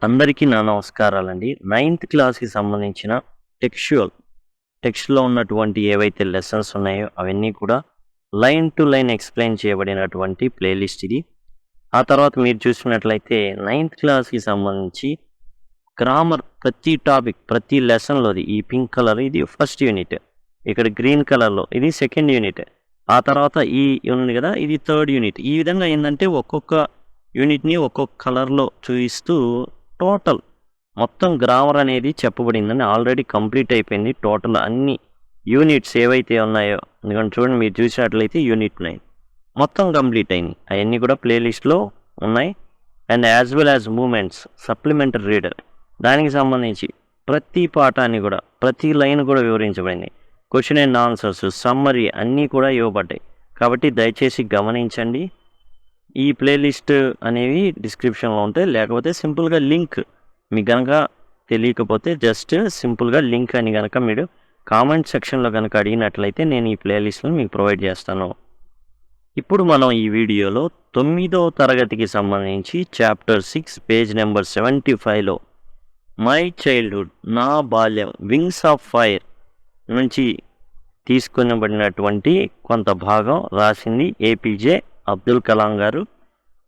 అందరికీ నా నమస్కారాలండి. 9th క్లాస్‌కి సంబంధించిన టెక్స్ట్‌లో ఉన్నటువంటి ఏవైతే లెసన్స్ ఉన్నాయో అవన్నీ కూడా లైన్ టు లైన్ ఎక్స్‌ప్లెయిన్ చేయబడినటువంటి ప్లేలిస్ట్ ఇది. ఆ తర్వాత మీరు చూసినట్లయితే 9th క్లాస్‌కి సంబంధించి గ్రామర్ ప్రతి టాపిక్, ప్రతి లెసన్‌లోది ఈ పింక్ కలర్ ఇది ఫస్ట్ యూనిట్. ఇక్కడ గ్రీన్ కలర్‌లో ఇది సెకండ్ యూనిట్. ఆ తర్వాత ఈ ఉంది కదా ఇది థర్డ్ యూనిట్. ఈ విధంగా ఏందంటే ఒక్కొక్క యూనిట్‌ని ఒక్కొక్క కలర్‌లో చూయిస్తూ టోటల్ మొత్తం గ్రామర్ అనేది చెప్పబడిందని ఆల్రెడీ కంప్లీట్ అయిపోయింది. టోటల్ అన్ని యూనిట్స్ ఏవైతే ఉన్నాయో ఎందుకంటే చూడండి మీరు చూసినట్లయితే యూనిట్ 9 మొత్తం కంప్లీట్ అయినాయి. అవన్నీ కూడా ప్లేలిస్ట్లో ఉన్నాయి. And as well as moments supplementary reader దానికి సంబంధించి ప్రతి పాఠాన్ని కూడా ప్రతి లైన్ కూడా వివరించబడింది. క్వశ్చన్ అండ్ ఆన్సర్స్ సమ్మరీ అన్నీ కూడా ఇవ్వబడ్డాయి. కాబట్టి దయచేసి గమనించండి. ఈ ప్లేలిస్ట్ అనేవి డిస్క్రిప్షన్లో ఉంటాయి. లేకపోతే సింపుల్గా లింక్ మీకు కనుక తెలియకపోతే జస్ట్ సింపుల్గా లింక్ అని కనుక మీరు కామెంట్ సెక్షన్లో కనుక అడిగినట్లయితే నేను ఈ ప్లేలిస్ట్ని మీకు ప్రొవైడ్ చేస్తాను. ఇప్పుడు మనం ఈ వీడియోలో 9వ తరగతికి సంబంధించి చాప్టర్ 6 పేజ్ నెంబర్ 75లో మై చైల్డ్హుడ్ నా బాల్యం వింగ్స్ ఆఫ్ ఫైర్ నుంచి తీసుకునబడినటువంటి కొంత భాగం రాసింది ఏపీజే అబ్దుల్ కలాం గారు.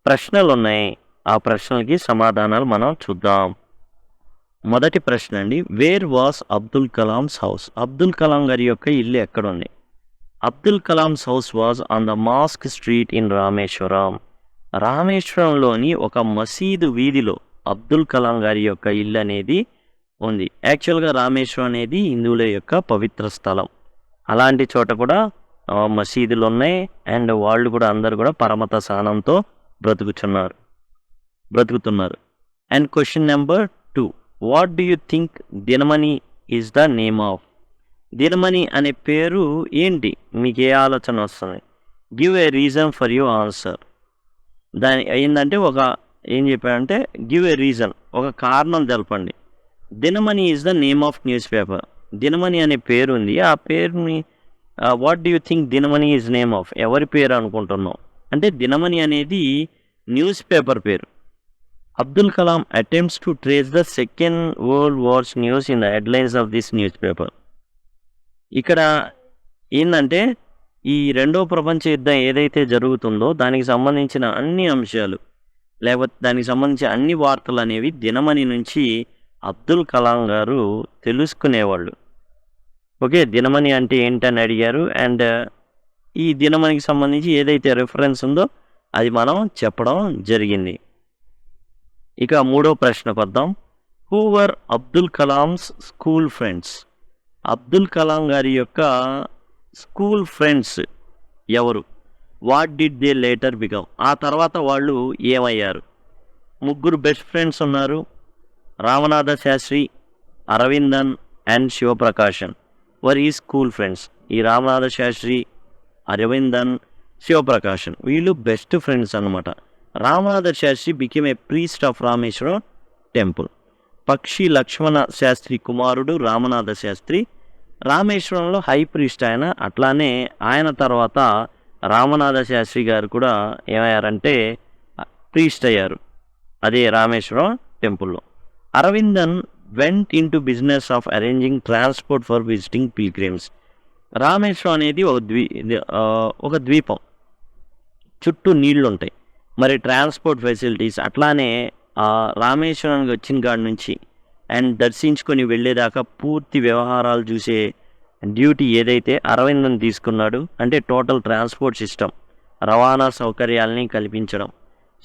ప్రశ్నలు ఉన్నాయి. ఆ ప్రశ్నలకి సమాధానాలు మనం చూద్దాం. మొదటి ప్రశ్న అండి, where was Abdul Kalam's house? Abdul Kalam గారి యొక్క ఇల్లు ఎక్కడుంది? Abdul Kalam's house was on the mosque street in Rameswaram. రామేశ్వరంలోని ఒక మసీదు వీధిలో అబ్దుల్ కలాం గారి యొక్క ఇల్లు అనేది ఉంది. యాక్చువల్గా రామేశ్వరం అనేది హిందువుల యొక్క పవిత్ర స్థలం. అలాంటి చోట కూడా మసీదులు ఉన్నాయి. అండ్ వాళ్ళు కూడా అందరు కూడా పరమత సహనంతో బ్రతుకుతున్నారు. And question number 2, what do you think Dinamani is the name of? Dinamani అనే పేరు ఏంటి? మీకు ఏ ఆలోచన వస్తుంది? Give a reason for your answer. దాని ఏంటంటే ఏం చెప్పాడంటే గివ్ ఏ రీజన్, ఒక కారణం తెలపండి. Dinamani is the name of newspaper. Dinamani అనే పేరు ఉంది. ఆ పేరుని what do you think Dinamani is name of? ఎవరి పేరు అనుకుంటున్నాం అంటే దినమణి అనేది న్యూస్ పేపర్ పేరు. Abdul Kalam attempts to trace the second world wars news in the headlines of this newspaper. ఇక్కడ ఏంటంటే ఈ రెండో ప్రపంచ యుద్ధం ఏదైతే జరుగుతుందో దానికి సంబంధించిన అన్ని అంశాలు లేకపోతే దానికి సంబంధించిన అన్ని వార్తలు అనేవి దినమణి నుంచి అబ్దుల్ కలాం గారు తెలుసుకునేవాళ్ళు. ఓకే, దినమణి అంటే ఏంటని అడిగారు. అండ్ ఈ దినమణికి సంబంధించి ఏదైతే రెఫరెన్స్ ఉందో అది మనం చెప్పడం జరిగింది. ఇక మూడో ప్రశ్నకు వద్దాం. Who were Abdul Kalam's school friends? Abdul Kalam గారి యొక్క స్కూల్ ఫ్రెండ్స్ ఎవరు? What did they later become? ఆ తర్వాత వాళ్ళు ఏమయ్యారు? ముగ్గురు బెస్ట్ ఫ్రెండ్స్ ఉన్నారు. రామనాథ శాస్త్రి, అరవిందన్ అండ్ శివప్రకాశన్ వర్ ఈ స్కూల్ ఫ్రెండ్స్. ఈ రామనాథ శాస్త్రి, అరవిందన్, శివప్రకాశన్ వీళ్ళు బెస్ట్ ఫ్రెండ్స్ అనమాట. Ramanatha Sastry became a priest of Rameswaram temple. Pakshi Lakshmana Sastry కుమారుడు రామనాథ శాస్త్రి రామేశ్వరంలో హై ప్రీస్ట్ ఆయన. అట్లానే ఆయన తర్వాత రామనాథ శాస్త్రి గారు కూడా ఏమయ్యారంటే ప్రీస్ట్ అయ్యారు అదే రామేశ్వరం టెంపుల్లో. Aravindan went in to business of arranging transport for visiting pilgrims. Rameswaram అనేది ఒక ద్వీపం, చుట్టూ నీళ్లు ఉంటాయి. మరి ట్రాన్స్పోర్ట్ ఫెసిలిటీస్ అట్లానే రామేశ్వరానికి వచ్చిన కాడి నుంచి అండ్ దర్శించుకొని వెళ్ళేదాకా పూర్తి వ్యవహారాలు చూసే డ్యూటీ ఏదైతే అరవిందన్ తీసుకున్నాడు అంటే టోటల్ ట్రాన్స్పోర్ట్ సిస్టమ్, రవాణా సౌకర్యాలని కల్పించడం.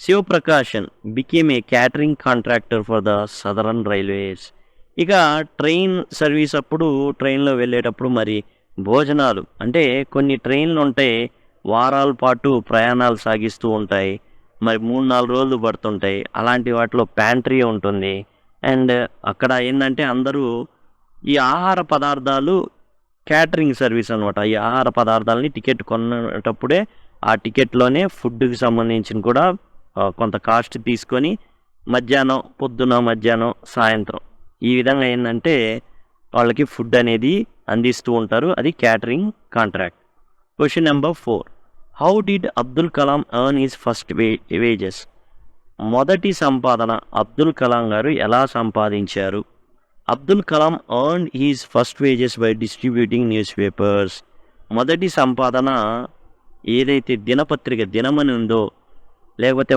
Sivaprakasan became a catering contractor for the southern railways. ఇక ట్రైన్ సర్వీస్ అప్పుడు ట్రైన్లో వెళ్ళేటప్పుడు మరి భోజనాలు అంటే కొన్ని ట్రైన్లు ఉంటాయి వారాల పాటు ప్రయాణాలు సాగిస్తూ ఉంటాయి, మరి 3-4 రోజులు పడుతుంటాయి. అలాంటి వాటిలో ప్యాంట్రీ ఉంటుంది. అండ్ అక్కడ ఏంటంటే అందరూ ఈ ఆహార పదార్థాలు క్యాటరింగ్ సర్వీస్ అనమాట. ఈ ఆహార పదార్థాలని టికెట్ కొనేటప్పుడే ఆ టికెట్లోనే ఫుడ్కి సంబంధించిన కూడా కొంత కాస్ట్ తీసుకొని మధ్యాహ్నం, పొద్దున, మధ్యాహ్నం, సాయంత్రం ఈ విధంగా ఏంటంటే వాళ్ళకి ఫుడ్ అనేది అందిస్తూ ఉంటారు. అది catering contract. Question number 4, how did Abdul Kalam earn his first wages? మొదటి సంపాదన అబ్దుల్ కలాం గారు ఎలా సంపాదించారు? Abdul Kalam earned he's first wages by distributing news papers. మొదటి సంపాదన ఏదైతే దినపత్రిక దినమని ఉందో, లేకపోతే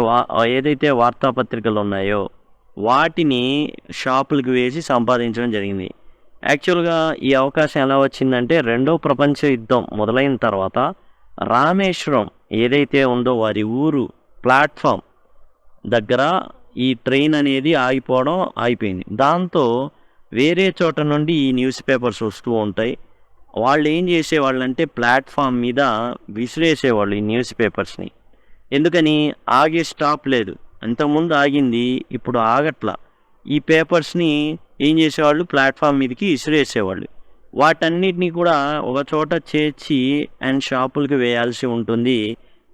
ఏదైతే వార్తాపత్రికలు ఉన్నాయో వాటిని షాపులకు వేసి సంపాదించడం జరిగింది. యాక్చువల్గా ఈ అవకాశం ఎలా వచ్చిందంటే, రెండో ప్రపంచ యుద్ధం మొదలైన తర్వాత రామేశ్వరం ఏదైతే ఉందో వారి ఊరు ప్లాట్ఫామ్ దగ్గర ఈ ట్రైన్ అనేది ఆగిపోయింది. దాంతో వేరే చోట నుండి ఈ న్యూస్ పేపర్స్ వస్తూ ఉంటాయి. వాళ్ళు ఏం చేసేవాళ్ళు అంటే ప్లాట్ఫామ్ మీద విసిరేసేవాళ్ళు ఈ న్యూస్ పేపర్స్ని. ఎందుకని? ఆగే స్టాప్ లేదు. అంతకుముందు ఆగింది, ఇప్పుడు ఆగట్లా. ఈ పేపర్స్ని ఏం చేసేవాళ్ళు? ప్లాట్ఫామ్ మీదకి విసిరేసేవాళ్ళు. వాటన్నిటినీ కూడా ఒక చోట చేర్చి అండ్ షాపులకు వేయాల్సి ఉంటుంది.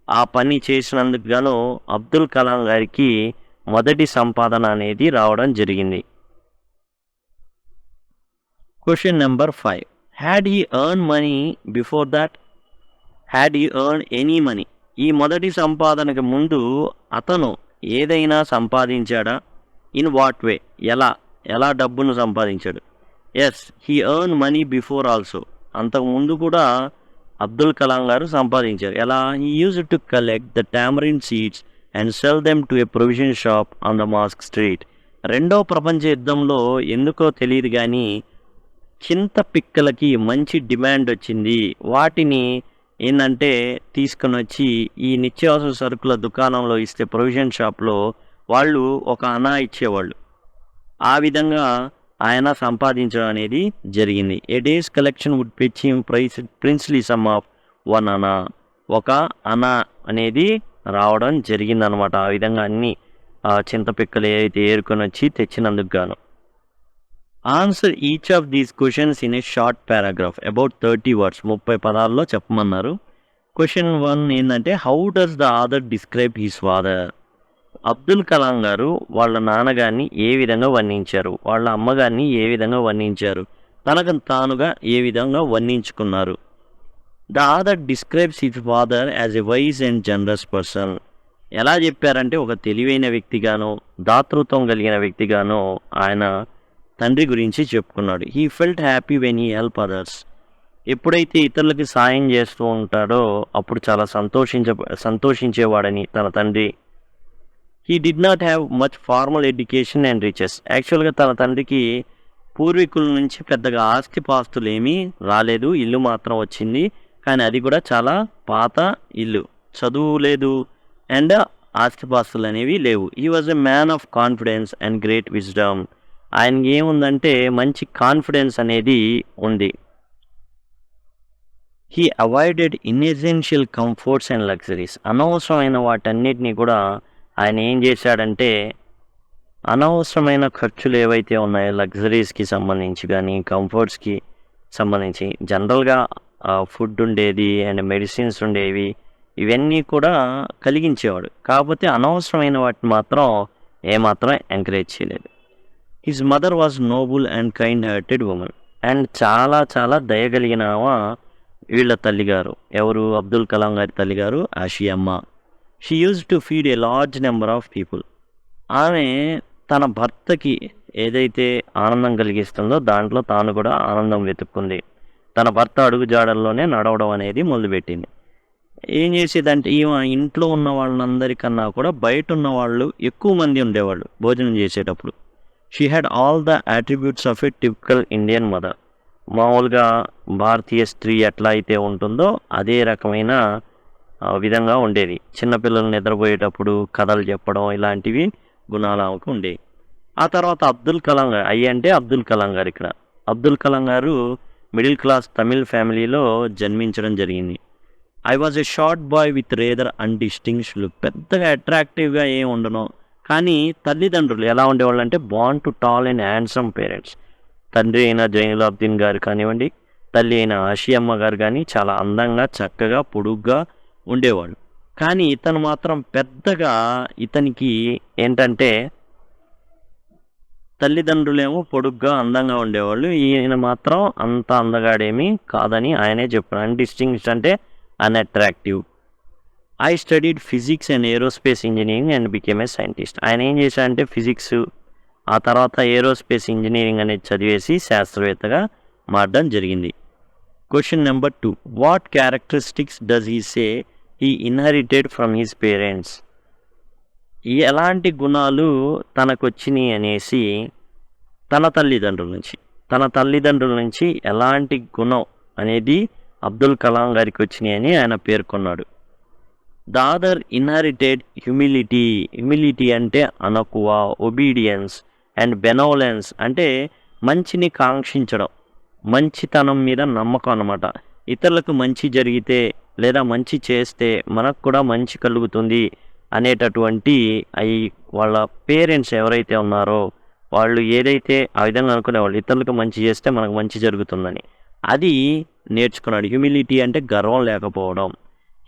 ఆ పని చేసినందుకు గాను అబ్దుల్ కలాం గారికి మొదటి సంపాదన అనేది రావడం జరిగింది. Question number 5. Had he earn money before that? Had he earn any money? ఈ మొదటి సంపాదనకు ముందు అతను ఏదైనా సంపాదించాడా? In what way? ఎలా డబ్బును సంపాదించాడు? Yes, he earn money before also. అంతకుముందు కూడా అబ్దుల్ కలాం గారు సంపాదించారు. ఎలా? He used to collect the tamarind seeds and sell them to a provision shop on the mosque street. రెండో ప్రపంచ యుద్ధంలో ఎందుకో తెలియదు కానీ చింత పిక్కలకి మంచి డిమాండ్ వచ్చింది. వాటిని ఏంటంటే తీసుకుని వచ్చి ఈ నిత్యావసర సరుకుల దుకాణంలో ఇస్తే ప్రొవిజన్ షాప్లో వాళ్ళు ఒక అనా ఇచ్చేవాళ్ళు. ఆ విధంగా ఆయన సంపాదించడం అనేది జరిగింది. A day's collection would fetch him princely sum of 1 anna. ఒక అనా అనేది రావడం జరిగిందనమాట. ఆ విధంగా అన్ని చింతపిక్కలు ఏవైతే ఏరుకొని వచ్చి తెచ్చినందుకు గాను. Answer each of these questions in a short paragraph about 30 words. 30 పదాల్లో చెప్పమన్నారు. క్వశ్చన్ 1 ఏంటంటే, how does the author describe his father? Abdul Kalam garu వాళ్ళ నాన్నగారిని ఏ విధంగా వర్ణించారు? వాళ్ళ అమ్మగారిని ఏ విధంగా వర్ణించారు? తనకు తానుగా ఏ విధంగా వర్ణించుకున్నారు? The author describes his father as a wise and generous person. ఎలా చెప్పారంటే, ఒక తెలివైన వ్యక్తిగానో దాతృత్వం కలిగిన వ్యక్తిగానో ఆయన తండ్రి గురించి చెప్పుకున్నాడు. He felt happy when he help others. ఎప్పుడైతే ఇతరులకి సాయం చేస్తూ ఉంటాడో అప్పుడు చాలా సంతోషించేవాడని తన తండ్రి. He did not have much formal education and riches. యాక్చువల్గా తన తండ్రికి పూర్వీకుల నుంచి పెద్దగా ఆస్తిపాస్తులు ఏమీ రాలేదు, ఇల్లు మాత్రం వచ్చింది. కానీ అది కూడా చాలా పాత ఇల్లు, చదువు లేదు అండ్ ఆస్తిపాస్తులు అనేవి లేవు. He was a man of confidence and great wisdom. ఆయనకి ఏముందంటే మంచి కాన్ఫిడెన్స్ అనేది ఉంది. He avoided inessential comforts and luxuries. అనవసరమైన వాటన్నిటినీ కూడా ఆయన ఏం చేశాడంటే, అనవసరమైన ఖర్చులు ఏవైతే ఉన్నాయో లగ్జరీస్కి సంబంధించి కానీ కంఫర్ట్స్కి సంబంధించి జనరల్గా ఫుడ్ ఉండేది అండ్ మెడిసిన్స్ ఉండేవి, ఇవన్నీ కూడా కలిగించేవాడు. కాకపోతే అనవసరమైన వాటిని మాత్రం ఏమాత్రం ఎంకరేజ్ చేయలేదు. His mother was noble and kind hearted woman. And చాలా దయగలిగిన వీళ్ళ తల్లిగారు ఎవరు? అబ్దుల్ కలాం గారి తల్లిగారు Ashiamma. She use to feed a large number of people. ఆమె తన భర్తకి ఏదైతే ఆనందం కలిగిస్తుందో దాంట్లో తాను కూడా ఆనందం వెతుక్కుంది. తన భర్త అడుగు జాడల్లోనే నడవడం అనేది మొదలుపెట్టింది. ఏం చేసేదంటే, ఈమె ఇంట్లో ఉన్న వాళ్ళందరికన్నా కూడా బయట ఉన్న వాళ్ళు ఎక్కువ మంది ఉండేవాళ్ళు భోజనం చేసేటప్పుడు. She had all the attributes of a typical Indian mother. మామూలుగా భారతీయ స్త్రీ ఎట్లా అయితే ఉంటుందో అదే రకమైన విధంగా ఉండేది. చిన్నపిల్లలు నిద్రపోయేటప్పుడు కథలు చెప్పడం ఇలాంటివి గుణాలు ఆమెకు ఉండేవి. ఆ తర్వాత అబ్దుల్ కలాం గారు అంటే అబ్దుల్ కలాం గారు ఇక్కడ అబ్దుల్ కలాం గారు మిడిల్ క్లాస్ తమిళ్ ఫ్యామిలీలో జన్మించడం జరిగింది. I was a short boy with rather undistinguished look. పెద్దగా అట్రాక్టివ్గా ఏం ఉండను, కానీ తల్లిదండ్రులు ఎలా ఉండేవాళ్ళు అంటే born to tall and handsome parents. తండ్రి అయిన జైనులాబ్దీన్ గారు కానివ్వండి, తల్లి అయిన ఆషియమ్మ గారు కానీ చాలా అందంగా చక్కగా పొడుగ్గా ఉండేవాళ్ళు. కానీ ఇతను మాత్రం పెద్దగా ఇతనికి ఏంటంటే తల్లిదండ్రులేమో పొడుగ్గా అందంగా ఉండేవాళ్ళు, ఈయన మాత్రం అంత అందగాడేమీ కాదని ఆయనే చెప్పారు. అన్డిస్టింగ్ష్డ్ అంటే unattractive. I studied physics and aerospace engineering and became a scientist. ఆయన ఏం చేశారంటే ఫిజిక్స్, ఆ తర్వాత ఏరోస్పేస్ ఇంజనీరింగ్ అనేది చదివేసి శాస్త్రవేత్తగా మారడం జరిగింది. Question number 2. What characteristics does he say he inherited from his parents? ఎలాంటి గుణాలు తనకొచ్చినాయి అనేసి తన తల్లిదండ్రుల నుంచి ఎలాంటి గుణం అనేది అబ్దుల్ కలాం గారికి వచ్చినాయి అని ఆయన పేర్కొన్నాడు. ద అదర్ ఇన్హెరిటెడ్ హ్యూమిలిటీ అంటే అనకువ, ఒబీడియన్స్ అండ్ బెనోలెన్స్ అంటే మంచిని కాంక్షించడం, మంచితనం మీద నమ్మకం అన్నమాట. ఇతరులకు మంచి జరిగితే లేదా మంచి చేస్తే మనకు కూడా మంచి కలుగుతుంది అనేటటువంటి అవి వాళ్ళ పేరెంట్స్ ఎవరైతే ఉన్నారో వాళ్ళు ఏదైతే ఆ విధంగా అనుకునేవాళ్ళు, ఇతరులకు మంచి చేస్తే మనకు మంచి జరుగుతుందని, అది నేర్చుకున్నాడు. హ్యూమిలిటీ అంటే గర్వం లేకపోవడం.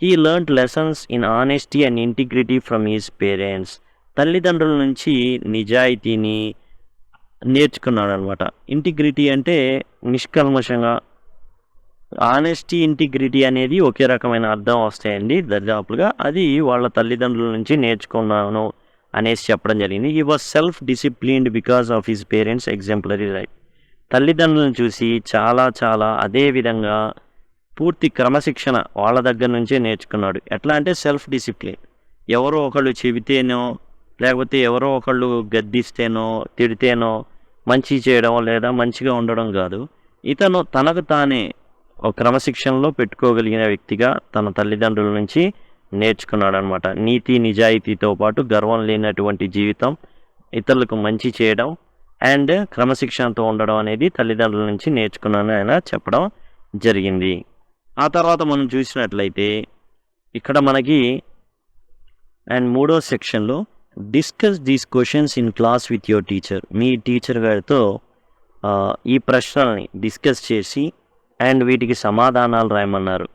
He learned lessons in honesty and integrity from his parents. తల్లిదండ్రుల నుంచి నిజాయితీని నేర్చుకున్నాడు అనమాట. ఇంటిగ్రిటీ అంటే నిష్కల్మషంగా, ఆనెస్టీ ఇంటిగ్రిటీ అనేది ఒకే రకమైన అర్థం వస్తాయండి దరిదాపులుగా. అది వాళ్ళ తల్లిదండ్రుల నుంచి నేర్చుకున్నాను అనేసి చెప్పడం జరిగింది. He was self disciplined because of his parents exemplary life. తల్లిదండ్రులను చూసి చాలా అదే విధంగా పూర్తి క్రమశిక్షణ వాళ్ళ దగ్గర నుంచే నేర్చుకున్నాడు. ఎట్లా అంటే సెల్ఫ్ డిసిప్లిన్. ఎవరో ఒకళ్ళు చెబితేనో లేకపోతే ఎవరో ఒకళ్ళు గద్దిస్తేనో తిడితేనో మంచి చేయడం లేదా మంచిగా ఉండడం కాదు. ఇతను తనకు తానే ఒక క్రమశిక్షణలో పెట్టుకోగలిగిన వ్యక్తిగా తన తల్లిదండ్రుల నుంచి నేర్చుకున్నాడు అనమాట. నీతి నిజాయితీతో పాటు గర్వం లేనటువంటి జీవితం, ఇతరులకు మంచి చేయడం అండ్ క్రమశిక్షణతో ఉండడం అనేది తల్లిదండ్రుల నుంచి నేర్చుకున్నాను ఆయన చెప్పడం జరిగింది. ఆ తర్వాత మనం చూసినట్లయితే ఇక్కడ మనకి అండ్ 3వ సెక్షన్లో discuss these questions in class with your teacher. Me teacher గారితో ఈ ప్రశ్నల్ని డిస్కస్ చేసి అండ్ వీటికి సమాధానాలు రాయమన్నారు.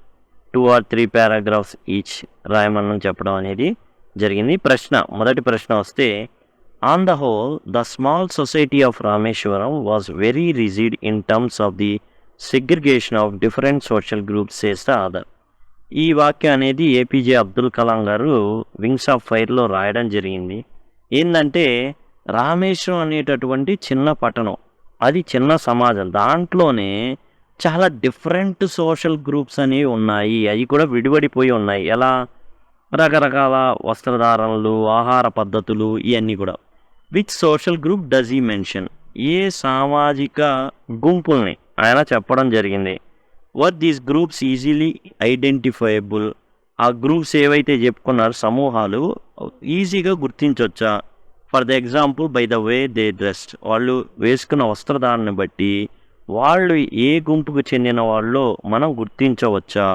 2 or 3 paragraphs ఈచ్ రాయమని చెప్పడం అనేది జరిగింది. మొదటి ప్రశ్న వస్తే, on the whole the small society of Rameswaram was very rigid in terms of the segregation of different social groups says the other. ఈ వాక్యం అనేది ఏపీజే అబ్దుల్ కలాం గారు వింగ్స్ ఆఫ్ ఫైర్లో రాయడం జరిగింది. ఏంటంటే రామేశ్వరం అనేటటువంటి చిన్న పట్టణం, అది చిన్న సమాజం, దాంట్లోనే చాలా డిఫరెంట్ సోషల్ గ్రూప్స్ అనేవి ఉన్నాయి. అవి కూడా విడిపడిపోయి ఉన్నాయి. ఎలా? రకరకాల వస్త్రధారణలు, ఆహార పద్ధతులు, ఇవన్నీ కూడా. Which social group does he mention? ఏ సామాజిక గుంపుల్ని ఆయన చెప్పడం జరిగింది. Were these groups easily identifiable? ఆ గ్రూప్స్ ఏవైతే చెప్పుకున్నారో సమూహాలు ఈజీగా గుర్తించవచ్చా? For the example by the way they dressed, వాళ్ళు వేసుకున్న వస్త్రధారణను బట్టి వాళ్ళు ఏ గుంపుకు చెందిన వాళ్ళో మనం గుర్తించవచ్చా?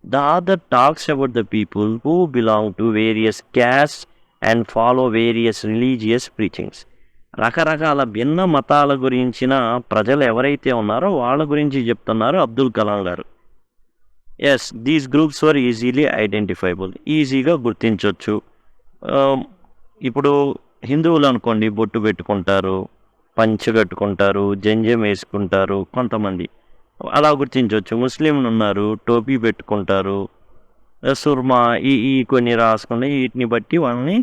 The other talks about the people who belong to various caste and follow various religious preachings. రకరకాల భిన్న మతాల గురించిన ప్రజలు ఎవరైతే ఉన్నారో వాళ్ళ గురించి చెప్తున్నారు Abdul Kalam garu. Yes, these groups were easily identifiable, ఈజీగా గుర్తించవచ్చు. ఇప్పుడు హిందువులు అనుకోండి, బొట్టు పెట్టుకుంటారు, పంచె కట్టుకుంటారు, జంజం వేసుకుంటారు కొంతమంది, అలా గుర్తించవచ్చు. ముస్లింలు ఉన్నారు, టోపీ పెట్టుకుంటారు, సుర్మా ఈ కొన్ని రాసుకుని వీటిని బట్టి వాళ్ళని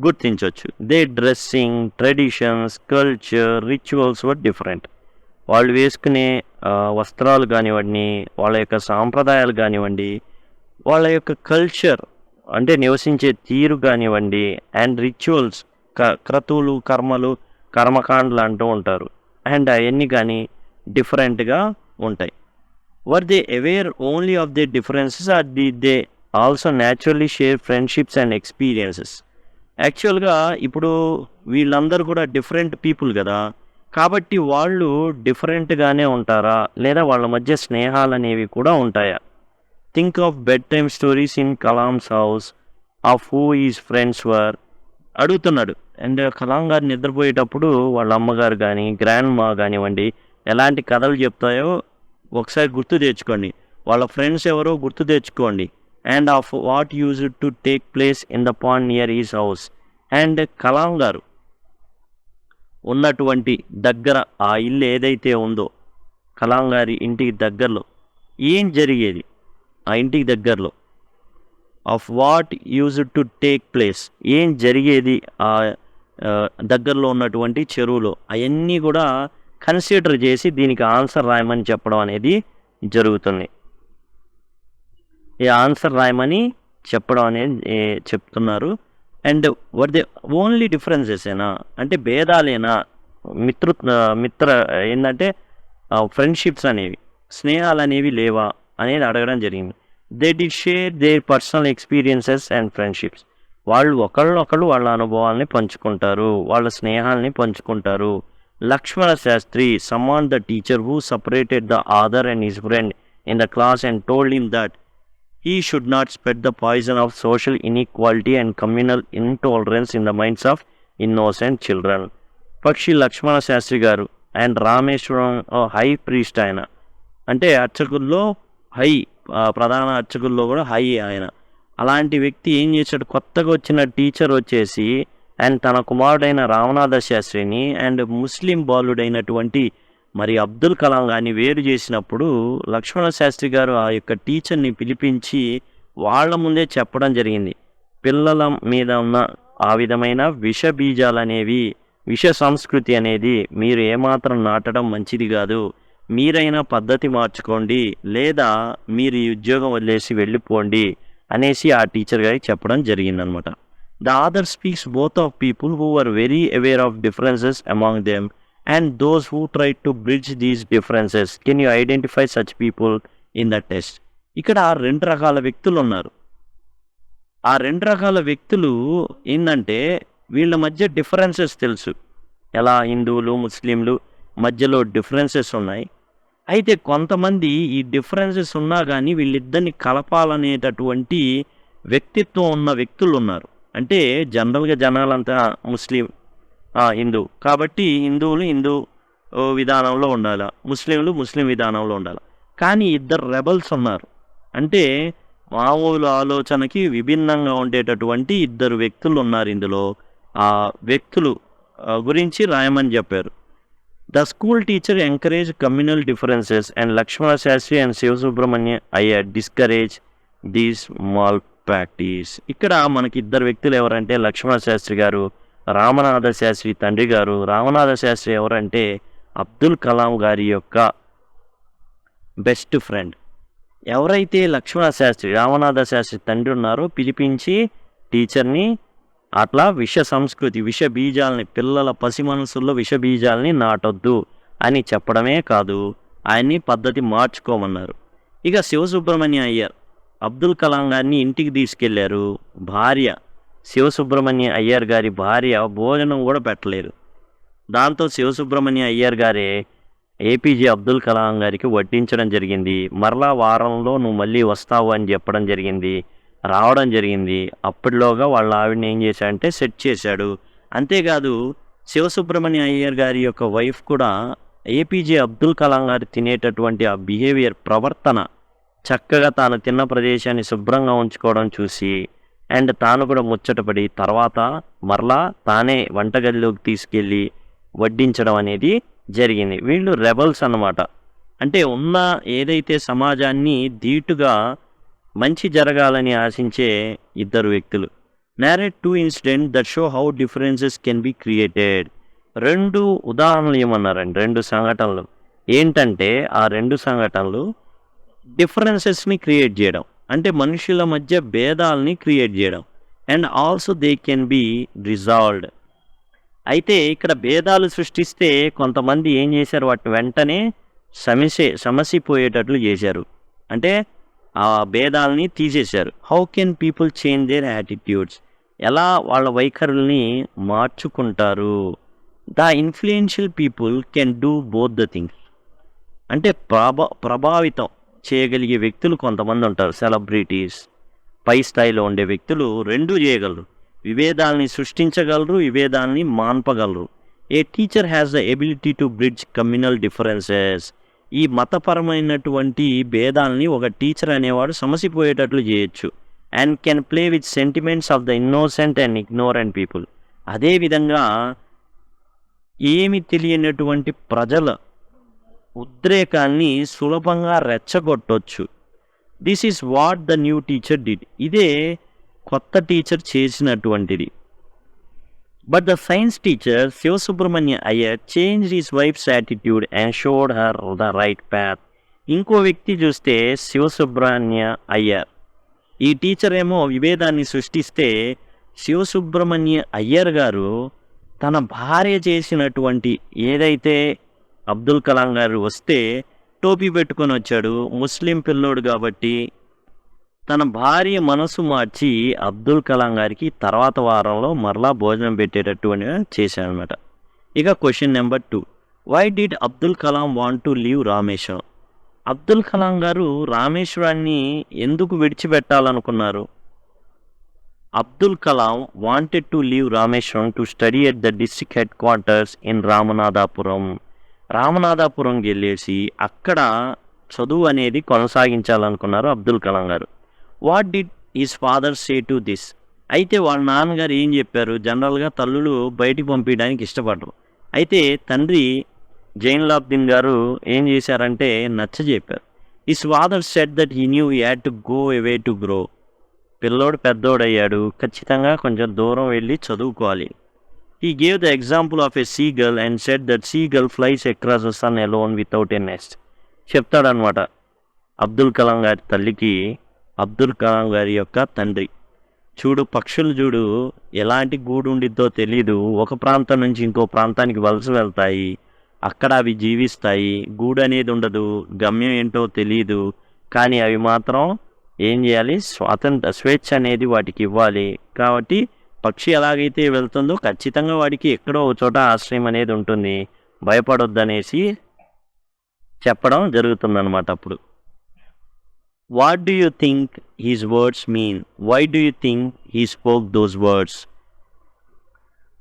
గుర్తించవచ్చు. They dressing, traditions, culture, rituals were different. వాళ్ళు వేసుకునే వస్త్రాలు కానివ్వండి, వాళ్ళ యొక్క సాంప్రదాయాలు కానివ్వండి, వాళ్ళ యొక్క కల్చర్ అంటే నివసించే తీరు కానివ్వండి, అండ్ రిచువల్స్, క్రతువులు, కర్మకాండలు అంటూ ఉంటారు, అండ్ అవన్నీ కానీ డిఫరెంట్గా ఉంటాయి. Were they aware only of the differences or they also naturally share friendships and experiences? యాక్చువల్గా ఇప్పుడు వీళ్ళందరూ కూడా డిఫరెంట్ పీపుల్ కదా, కాబట్టి వాళ్ళు డిఫరెంట్గానే ఉంటారా లేదా వాళ్ళ మధ్య స్నేహాలు అనేవి కూడా ఉంటాయా? Think of bed time stories in Kalam's house of who is friends were అడుగుతున్నాడు. అండ్ కలాం గారు నిద్రపోయేటప్పుడు వాళ్ళ అమ్మగారు కానీ గ్రాండ్ మా కానివ్వండి ఎలాంటి కథలు చెప్తాయో ఒకసారి గుర్తు తెచ్చుకోండి. వాళ్ళ ఫ్రెండ్స్ ఎవరో గుర్తు తెచ్చుకోండి. And of what use to take place in the pond near his house. And Kalam garu ఉన్నటువంటి దగ్గర ఆ ఇల్లు ఏదైతే ఉందో కలాం గారి ఇంటికి దగ్గరలో ఏం జరిగేది, ఆ ఇంటికి దగ్గరలో of what used to take place, ఏం జరిగేది ఆ దగ్గరలో ఉన్నటువంటి చెరువులో, అవన్నీ కూడా కన్సిడర్ చేసి దీనికి ఆన్సర్ రాయమని చెప్పడం అనేది జరుగుతుంది. ఈ ఆన్సర్ రాయమని చెప్పడం అనేది చెప్తున్నారు. అండ్ వర్ దే ఓన్లీ డిఫరెన్సెసేనా అంటే భేదాలేనా, మిత్ర ఏంటంటే ఫ్రెండ్షిప్స్ అనేవి, స్నేహాలు అనేవి లేవా అనేది అడగడం జరిగింది. దే డి share their personal experiences and friendships, వాళ్ళు ఒకళ్ళు వాళ్ళ అనుభవాల్ని పంచుకుంటారు, వాళ్ళ స్నేహాల్ని పంచుకుంటారు. Lakshmana Sastry summon the teacher who separated the other and his friend in the class and told him that he should not spread the poison of social inequality and communal intolerance in the minds of innocent children. పక్షి లక్ష్మణ శాస్త్రి గారు and Rameswaram high priest ఆయన, అంటే అర్చకుల్లో high, ప్రధాన అర్చకుల్లో కూడా high ఆయన. అలాంటి వ్యక్తి ఏం చేశాడు, కొత్తగా వచ్చిన టీచర్ వచ్చేసి అండ్ తన కుమారుడైన రామనాథ శాస్త్రిని అండ్ ముస్లిం బాలుడైనటువంటి మరి అబ్దుల్ కలాం గారిని వేరు చేసినప్పుడు లక్ష్మణ శాస్త్రి గారు ఆ యొక్క టీచర్ని పిలిపించి వాళ్ళ ముందే చెప్పడం జరిగింది, పిల్లల మీద ఉన్న ఆ విధమైన విష బీజాలు అనేవి, విష సంస్కృతి అనేది మీరు ఏమాత్రం నాటడం మంచిది కాదు, మీరైనా పద్ధతి మార్చుకోండి లేదా మీరు ఈ ఉద్యోగం వదిలేసి వెళ్ళిపోండి అనేసి ఆ టీచర్ గారికి చెప్పడం జరిగిందనమాట. The author speaks both of people who are very aware of differences among them and those who try to bridge these differences. Can you identify such people in the test? ఇక్కడ 2 రకాల వ్యక్తులు ఉన్నారు. ఆ 2 రకాల వ్యక్తులు ఏంటంటే వీళ్ళ మధ్య డిఫరెన్సెస్ తెలుసు, ఎలా హిందువులు ముస్లింలు మధ్యలో డిఫరెన్సెస్ ఉన్నాయి. అయితే కొంతమంది ఈ డిఫరెన్సెస్ ఉన్నా కానీ వీళ్ళిద్దరిని కలపాలనేటటువంటి వ్యక్తిత్వం ఉన్న వ్యక్తులు ఉన్నారు. అంటే జనరల్గా జనాలంతా ముస్లిం హిందూ కాబట్టి హిందువులు హిందూ విధానంలో ఉండాలి, ముస్లింలు ముస్లిం విధానంలో ఉండాలి. కానీ 2 రెబల్స్ ఉన్నారు, అంటే మామూలు ఆలోచనకి విభిన్నంగా ఉండేటటువంటి 2 వ్యక్తులు ఉన్నారు ఇందులో. ఆ వ్యక్తులు గురించి రాయమని చెప్పారు. The school teacher encourage communal differences and Lakshmana Sastry and Sivasubramania Iyer discourage these small practice. ఇక్కడ మనకి 2 వ్యక్తులు ఎవరంటే లక్ష్మణ శాస్త్రి గారు, రామనాథ శాస్త్రి తండ్రి గారు. రామనాథ శాస్త్రి ఎవరంటే అబ్దుల్ కలాం గారి యొక్క బెస్ట్ ఫ్రెండ్. ఎవరైతే లక్ష్మణ శాస్త్రి రామనాథ శాస్త్రి తండ్రి ఉన్నారో పిలిపించి టీచర్ని అట్లా విష సంస్కృతి, విష బీజాలని, పిల్లల పసి మనసుల్లో విష బీజాలని నాటొద్దు అని చెప్పడమే కాదు ఆయన్ని పద్ధతి మార్చుకోమన్నారు. ఇక శివసుబ్రహ్మణ్య అయ్యర్ అబ్దుల్ కలాం గారిని ఇంటికి తీసుకెళ్లారు. భార్య శివసుబ్రహ్మణ్య అయ్యర్ గారి భార్య భోజనం కూడా పెట్టలేదు. దాంతో శివసుబ్రహ్మణ్య అయ్యర్ గారే ఏపీజే అబ్దుల్ కలాం గారికి వడ్డించడం జరిగింది. మరలా వారంలో నువ్వు మళ్ళీ వస్తావు అని చెప్పడం జరిగింది. రావడం జరిగింది. అప్పటిలోగా వాళ్ళ ఆవిడని ఏం చేశాడంటే సెట్ చేశాడు. అంతేకాదు శివసుబ్రహ్మణ్య అయ్యర్ గారి యొక్క వైఫ్ కూడా ఏపీజే అబ్దుల్ కలాం గారు తినేటటువంటి ఆ బిహేవియర్, ప్రవర్తన, చక్కగా తాను తిన్న ప్రదేశాన్ని శుభ్రంగా ఉంచుకోవడం చూసి అండ్ తాను కూడా ముచ్చటపడి తర్వాత మరలా తానే వంటగదిలోకి తీసుకెళ్ళి వడ్డించడం అనేది జరిగింది. వీళ్ళు రెబల్స్ అన్నమాట. అంటే ఉన్న ఏదైతే సమాజాన్ని ధీటుగా మంచి జరగాలని ఆశించే 2 వ్యక్తులు. narrate 2 incidents that show how differences can be created. 2 ఉదాహరణలు ఏమన్నారండి, 2 సంఘటనలు. ఏంటంటే ఆ 2 సంఘటనలు డిఫరెన్సెస్ని క్రియేట్ చేయడం, అంటే మనుషుల మధ్య భేదాలని క్రియేట్ చేయడం. And also they can be resolved. అయితే ఇక్కడ భేదాలు సృష్టిస్తే కొంతమంది ఏం చేశారు, వాటిని వెంటనే సమసిపోయేటట్లు చేశారు, అంటే ఆ భేదాలని తీసేశారు. How can people change their attitudes, ఎలా వాళ్ళ వైఖరుల్ని మార్చుకుంటారు. The influential people can do both the things, అంటే ప్రభావితం చేయగలిగే వ్యక్తులు కొంతమంది ఉంటారు, సెలబ్రిటీస్, పై స్థాయిలో ఉండే వ్యక్తులు 2 చేయగలరు. విభేదాలని సృష్టించగలరు, విభేదాలని మాన్పగలరు. A teacher has the ability to bridge communal differences. ఈ మతపరమైనటువంటి భేదాలని ఒక టీచర్ అనేవాడు సమసిపోయేటట్లు చేయొచ్చు. And can play with sentiments of the innocent and ignorant people. అదేవిధంగా ఏమి తెలియనటువంటి ప్రజల ఉద్రేకాన్ని సులభంగా రెచ్చగొట్టొచ్చు. This is what the new teacher did. ఇదే కొత్త టీచర్ చేసినటువంటిది. But the science teacher Sivasubramania Iyer change his wife's attitude and showed her the right path. ఇంకో వ్యక్తి చూస్తే శివసుబ్రహ్మణ్య అయ్యర్. ఈ టీచర్ ఏమో విభేదాన్ని సృష్టిస్తే శివసుబ్రహ్మణ్య అయ్యర్ గారు తన భార్య చేసినటువంటి ఏదైతే అబ్దుల్ కలాం గారు వస్తే టోపీ పెట్టుకొని వచ్చాడు, ముస్లిం పిల్లోడు కాబట్టి తన భార్య మనసు మార్చి అబ్దుల్ కలాం గారికి తర్వాత వారంలో మరలా భోజనం పెట్టేటటువంటి చేశాడనమాట. ఇక question number 2, why did Abdul Kalam want to leave Rameswaram. Abdul Kalam గారు రామేశ్వరాన్ని ఎందుకు విడిచిపెట్టాలనుకున్నారు? Abdul Kalam wanted to leave Rameswaram to study at the district headquarters in Ramanathapuram. రామనాథపురంకి వెళ్ళేసి అక్కడ చదువు అనేది కొనసాగించాలనుకున్నారు అబ్దుల్ కలాం గారు. What did his father say to this. అయితే వాళ్ళ నాన్నగారు ఏం చెప్పారు? జనరల్గా తల్లులు బయటికి పంపించడానికి ఇష్టపడరు. అయితే తండ్రి జైనులాబ్దీన్ గారు ఏం చేశారంటే నచ్చజెప్పారు. His father said that he knew he had to go away to grow. పిల్లోడు పెద్దోడయ్యాడు, ఖచ్చితంగా కొంచెం దూరం వెళ్ళి చదువుకోవాలి. He gave the example of a seagull and said that seagull flies across the sun alone without a nest. చెప్తాడనమాట అబ్దుల్ కలాం గారి తల్లికి అబ్దుల్ కలాం గారి యొక్క తండ్రి. చూడు, పక్షులు చూడు ఎలాంటి గూడు ఉండిద్దో తెలీదు, ఒక ప్రాంతం నుంచి ఇంకో ప్రాంతానికి వలస వెళ్తాయి, అక్కడ అవి జీవిస్తాయి, గూడు అనేది ఉండదు, గమ్యం ఏంటో తెలీదు, కానీ అవి మాత్రం ఏం చేయాలి? స్వేచ్ఛ అనేది వాటికి ఇవ్వాలి. కాబట్టి పక్షి ఎలాగైతే వెళ్తుందో ఖచ్చితంగా వాడికి ఎక్కడో ఒక చోట ఆశ్రయం అనేది ఉంటుంది, భయపడొద్దనేసి చెప్పడం జరుగుతుందన్నమాట. అప్పుడు what do you think his words mean? Why do you think he spoke those words?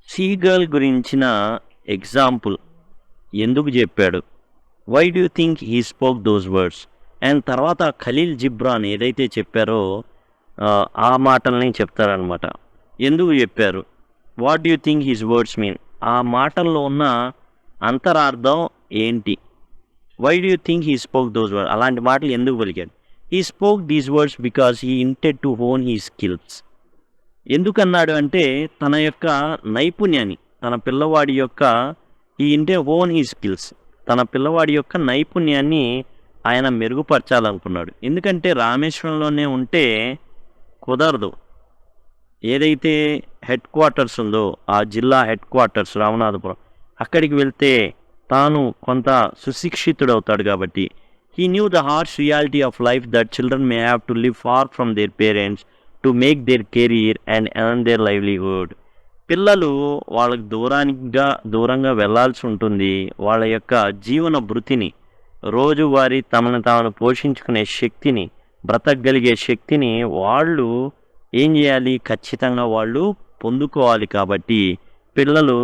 Seagull గురించిన ఎగ్జాంపుల్ ఎందుకు చెప్పాడు? Why do you think he spoke those words? And తర్వాత ఖలీల్ జిబ్రాన్ ఏదైతే చెప్పారో ఆ మాటల్ని చెప్తారనమాట. ఎందుకు చెప్పారు? What do you think his words mean? ఆ మాటల్లో ఉన్న అంతరార్థం ఏంటి? Why do you think he spoke those words? అలాంటి మాటలు ఎందుకు పలికాడు? He spoke these words because he intend to hone he skills. ఎందుకన్నాడు అంటే తన యొక్క నైపుణ్యాన్ని, తన పిల్లవాడి యొక్క హోన్ హీ స్కిల్స్, తన పిల్లవాడి యొక్క నైపుణ్యాన్ని ఆయన మెరుగుపరచాలనుకున్నాడు. ఎందుకంటే రామేశ్వరంలోనే ఉంటే కుదరదు. ఏదైతే హెడ్ క్వార్టర్స్ ఉందో ఆ జిల్లా హెడ్ క్వార్టర్స్ రామనాథపురం, అక్కడికి వెళ్తే తాను కొంత సుశిక్షితుడవుతాడు. కాబట్టి he knew the harsh reality of life that children may have to live far from their parents to make their career and earn their livelihood. పిల్లలు వాళ్ళకి దూరంగా వెళ్ళాల్సి ఉంటుంది. వాళ్ళ యొక్క జీవన భృతిని, రోజువారీ తమను తాను పోషించుకునే శక్తిని, బ్రతకగలిగే శక్తిని వాళ్ళు ఏం చేయాలి? ఖచ్చితంగా వాళ్ళు పొందుకోవాలి. కాబట్టి పిల్లలు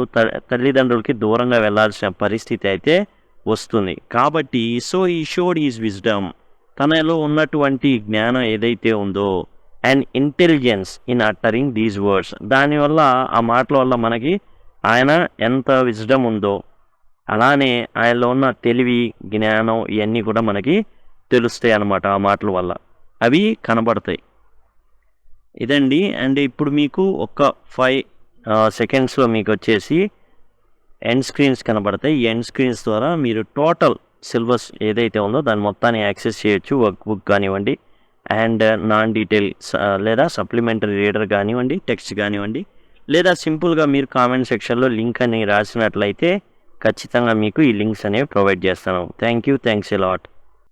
తల్లిదండ్రులకి దూరంగా వెళ్ళాల్సిన పరిస్థితి అయితే వస్తుంది. కాబట్టి సో ఈ షోడ్ ఈజ్ విజ్డమ్, తనలో ఉన్నటువంటి జ్ఞానం ఏదైతే ఉందో, and intelligence in uttering these words, దానివల్ల ఆ మాటల వల్ల మనకి ఆయన ఎంత విజ్డమ్ ఉందో, అలానే ఆయనలో ఉన్న తెలివి, జ్ఞానం ఇవన్నీ కూడా మనకి తెలుస్తాయి అన్నమాట. ఆ మాటల వల్ల అవి కనబడతాయి. ఇదండి. అండ్ ఇప్పుడు మీకు ఒక 5 సెకండ్స్లో మీకు వచ్చేసి ఎండ్ స్క్రీన్స్ కనబడతాయి. ఈ ఎండ్ స్క్రీన్స్ ద్వారా మీరు టోటల్ సిలబస్ ఏదైతే ఉందో దాన్ని మొత్తాన్ని యాక్సెస్ చేయొచ్చు. వర్క్ బుక్ కానివ్వండి, అండ్ నాన్ డీటెయిల్ లేదా సప్లిమెంటరీ రీడర్ కానివ్వండి, టెక్స్ట్ కానివ్వండి, లేదా సింపుల్గా మీరు కామెంట్ సెక్షన్లో లింక్ అని రాసినట్లయితే ఖచ్చితంగా మీకు ఈ లింక్స్ అనేవి ప్రొవైడ్ చేస్తాను. Thanks a lot.